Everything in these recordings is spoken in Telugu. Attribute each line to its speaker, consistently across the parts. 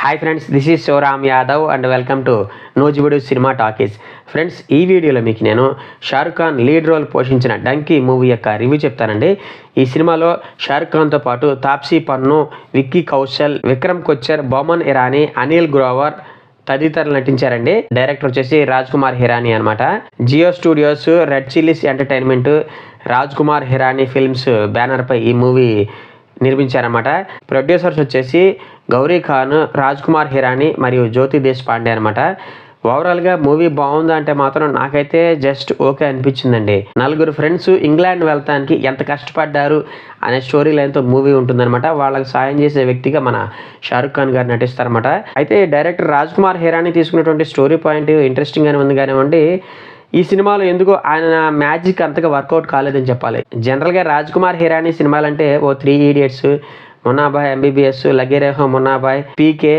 Speaker 1: Hi friends, this is Shivaram Yadav and welcome to నోజిబుడు సినిమా టాకీస్. ఫ్రెండ్స్, ఈ వీడియోలో మీకు నేను షారుఖ్ ఖాన్ లీడ్ రోల్ పోషించిన డంకీ మూవీ యొక్క రివ్యూ చెప్తానండి. ఈ సినిమాలో షారుఖ్ ఖాన్తో పాటు తాప్సీ పన్ను, విక్కీ కౌశల్, విక్రమ్ కొచ్చర్, బొమన్ ఇరానీ, అనిల్ గ్రోవర్ తదితరులు నటించారండి. డైరెక్టర్ వచ్చేసి రాజ్ కుమార్ హిరానీ అనమాట. Jio studios, Red Chillies Entertainment, Raj Kumar Hirani films banner పై ఈ మూవీ నిర్మించారన్నమాట. ప్రొడ్యూసర్స్ వచ్చేసి గౌరీ ఖాన్, రాజ్ కుమార్ హిరానీ మరియు జ్యోతి దేశపాండే అనమాట. ఓవరాల్గా మూవీ బాగుందా అంటే మాత్రం నాకైతే జస్ట్ ఓకే అనిపించిందండి. నలుగురు ఫ్రెండ్స్ ఇంగ్లాండ్ వెళ్తానికి ఎంత కష్టపడ్డారు అనే స్టోరీ లైన్తో మూవీ ఉంటుందన్నమాట. వాళ్ళకి సాయం చేసే వ్యక్తిగా మన షారుఖ్ ఖాన్ గారు నటిస్తారన్నమాట. అయితే డైరెక్టర్ రాజ్ కుమార్ హిరానీ తీసుకున్నటువంటి స్టోరీ పాయింట్ ఇంట్రెస్టింగ్గానే ఉంది కానివ్వండి, ఈ సినిమాలో ఎందుకో ఆయన మ్యాజిక్ అంతగా వర్కౌట్ కాలేదని చెప్పాలి. జనరల్గా రాజ్ కుమార్ హిరానీ సినిమాలంటే ఓ 3 Idiots, మున్నాబాయ్, ఎంబీబీఎస్, లగేరేహో మున్నాబాయ్, పీకే,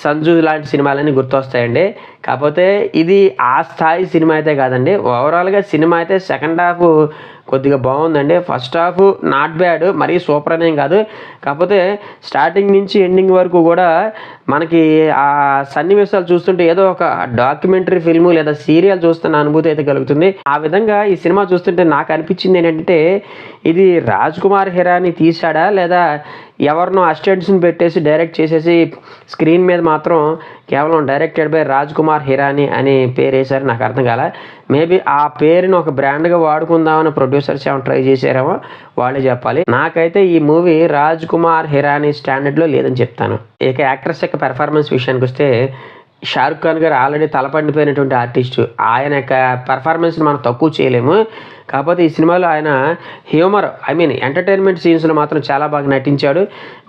Speaker 1: సంజు లాంటి సినిమాలన్నీ గుర్తొస్తాయండి. కాకపోతే ఇది ఆ స్థాయి సినిమా అయితే కాదండి. ఓవరాల్గా సినిమా అయితే సెకండ్ హాఫ్ కొద్దిగా బాగుందండి. ఫస్ట్ హాఫ్ నాట్ బ్యాడ్, మరీ సూపర్ అనేం కాదు. కాకపోతే స్టార్టింగ్ నుంచి ఎండింగ్ వరకు కూడా మనకి ఆ సన్నివేశాలు చూస్తుంటే ఏదో ఒక డాక్యుమెంటరీ ఫిల్మ్ లేదా సీరియల్ చూస్తున్న అనుభూతి అయితే కలుగుతుంది. ఆ విధంగా ఈ సినిమా చూస్తుంటే నాకు అనిపించింది ఏంటంటే, ఇది రాజ్ కుమార్ హిరానీ తీశాడా లేదా ఎవరినో అసిస్టెంట్స్ని పెట్టేసి డైరెక్ట్ చేసేసి స్క్రీన్ మీద మాత్రం కేవలం డైరెక్టెడ్ బై రాజ్ కుమార్ హిరానీ అని పేరు వేశారు. నాకు అర్థం కాల. మేబీ ఆ పేరుని ఒక బ్రాండ్గా వాడుకుందామని ప్రొడ్యూసర్స్ ఏమైనా ట్రై చేశారేమో, వాళ్ళే చెప్పాలి. నాకైతే ఈ మూవీ రాజ్ కుమార్ హిరానీ స్టాండర్డ్లో లేదని చెప్తాను. ఇక యాక్ట్రెస్ యొక్క పెర్ఫార్మెన్స్ విషయానికి వస్తే, షారుఖ్ ఖాన్ గారు ఆల్రెడీ తలపండిపోయినటువంటి ఆర్టిస్టు. ఆయన యొక్క పెర్ఫార్మెన్స్ని మనం తక్కువ చేయలేము. కాకపోతే ఈ సినిమాలో ఆయన హ్యూమర్, ఎంటర్టైన్మెంట్ సీన్స్లో మాత్రం చాలా బాగా నటించాడు.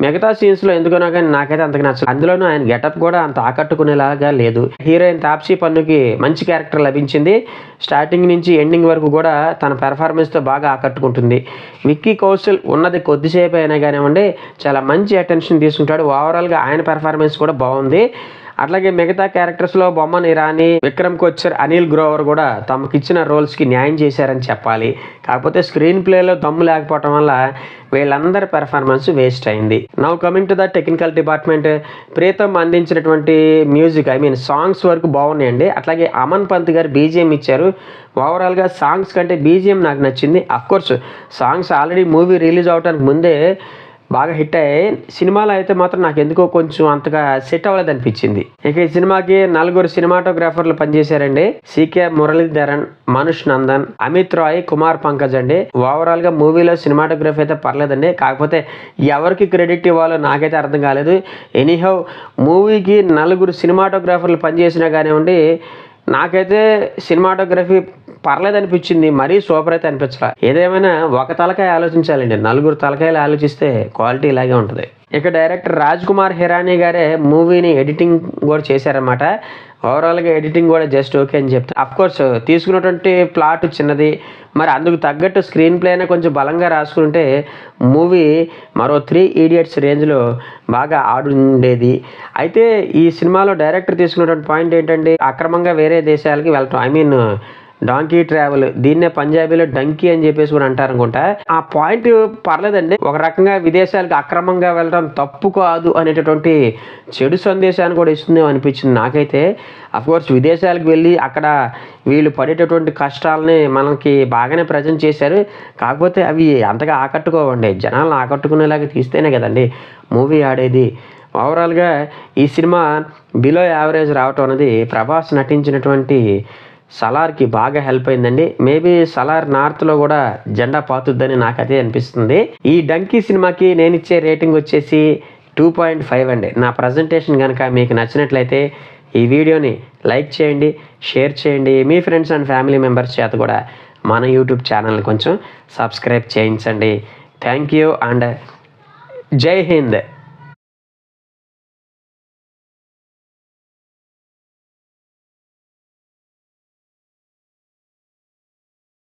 Speaker 1: మిగతా సీన్స్లో ఎందుకనో కానీ నాకైతే అంతగా నచ్చలేదు. అందులోనూ ఆయన గెటప్ కూడా అంత ఆకట్టుకునేలాగా లేదు. హీరోయిన్ తాప్సీ పన్నుకి మంచి క్యారెక్టర్ లభించింది. స్టార్టింగ్ నుంచి ఎండింగ్ వరకు కూడా తన పెర్ఫార్మెన్స్తో బాగా ఆకట్టుకుంటుంది. విక్కీ కౌశల్ ఉన్నది కొద్దిసేపు అయినా కానివ్వండి, చాలా మంచి అటెన్షన్ తీసుకుంటాడు. ఓవరాల్గా ఆయన పెర్ఫార్మెన్స్ కూడా బాగుంది. అట్లాగే మిగతా క్యారెక్టర్స్లో బొమ్మన్ ఇరానీ, విక్రమ్ కొచ్చర్, అనిల్ గ్రోవర్ కూడా తమకిచ్చిన రోల్స్కి న్యాయం చేశారని చెప్పాలి. కాకపోతే స్క్రీన్ ప్లేలో దమ్ము లేకపోవటం వల్ల వీళ్ళందరి పెర్ఫార్మెన్స్ వేస్ట్ అయింది. Now coming to the technical department, Pritam అందించినటువంటి మ్యూజిక్ సాంగ్స్ వరకు బాగున్నాయండి. అట్లాగే అమన్ పంత్ గారు బీజిఎం ఇచ్చారు. ఓవరాల్గా సాంగ్స్ కంటే బీజిఎం నాకు నచ్చింది. Of course songs already movie release అవడానికి ముందే బాగా హిట్ అయ్యాయి. సినిమాలో అయితే మాత్రం నాకు ఎందుకో కొంచెం అంతగా సెట్ అవ్వలేదు అనిపించింది. ఇక ఈ సినిమాకి 4 సినిమాటోగ్రాఫర్లు పనిచేశారండి. సికే మురళీధరన్, మనుష్ నందన్, అమిత్ రాయ్, కుమార్ పంకజ్ అండి. ఓవరాల్ గా మూవీలో సినిమాటోగ్రఫీ అయితే పర్లేదండి. కాకపోతే ఎవరికి క్రెడిట్ ఇవ్వాలో నాకైతే అర్థం కాలేదు. ఎనీహౌ మూవీకి 4 సినిమాటోగ్రాఫర్లు పనిచేసినా కానివ్వండి, నాకైతే సినిమాటోగ్రఫీ పర్లేదు అనిపించింది. మరీ సూపర్ అయితే అనిపించలా. ఏదేమైనా ఒక తలకాయ ఆలోచించాలండి, 4 తలకాయలు ఆలోచిస్తే క్వాలిటీ ఇలాగే ఉంటుంది. ఇక డైరెక్టర్ రాజ్ కుమార్ హిరానీ గారే మూవీని ఎడిటింగ్ కూడా చేశారన్నమాట. ఓవరాల్గా ఎడిటింగ్ కూడా జస్ట్ ఓకే అని చెప్తాను. అఫ్కోర్స్ తీసుకున్నటువంటి ప్లాట్ చిన్నది, మరి అందుకు తగ్గట్టు స్క్రీన్ ప్లేనే కొంచెం బలంగా రాసుకుంటే మూవీ మరో 3 Idiots రేంజ్లో బాగా ఆడుండేది. అయితే ఈ సినిమాలో డైరెక్టర్ తీసుకున్నటువంటి పాయింట్ ఏంటంటే, అక్రమంగా వేరే దేశాలకి వెళ్ళటం, డాంకీ ట్రావెల్, దీన్నే పంజాబీలో డంకీ అని చెప్పేసి కూడా అంటారు అనుకుంటా. ఆ పాయింట్ పర్లేదండి. ఒక రకంగా విదేశాలకు అక్రమంగా వెళ్ళడం తప్పు కాదు అనేటటువంటి చెడు సందేశాన్ని కూడా ఇస్తుంది అనిపించింది నాకైతే. అఫ్కోర్స్ విదేశాలకు వెళ్ళి అక్కడ వీళ్ళు పడేటటువంటి కష్టాలని మనకి బాగానే ప్రజెంట్ చేశారు. కాకపోతే అవి అంతగా ఆకట్టుకోవండి. జనాలను ఆకట్టుకునేలాగా తీస్తేనే కదండి మూవీ ఆడేది. ఓవరాల్గా ఈ సినిమా బిలో యావరేజ్ రావటం అనేది ప్రభాస్ నటించినటువంటి సలార్కి బాగా హెల్ప్ అయిందండి. మేబీ సలార్ నార్త్లో కూడా జెండా పాతుద్దని నాకైతే అనిపిస్తుంది. ఈ డంకీ సినిమాకి నేను ఇచ్చే రేటింగ్ వచ్చేసి 2.5 అండి. నా ప్రజెంటేషన్ కనుక మీకు నచ్చినట్లయితే ఈ వీడియోని లైక్ చేయండి, షేర్ చేయండి. మీ ఫ్రెండ్స్ అండ్ ఫ్యామిలీ మెంబర్స్ చేత కూడా మన యూట్యూబ్ ఛానల్ని కొంచెం సబ్స్క్రైబ్ చేయించండి. థ్యాంక్ యూ అండ్ జై హింద్.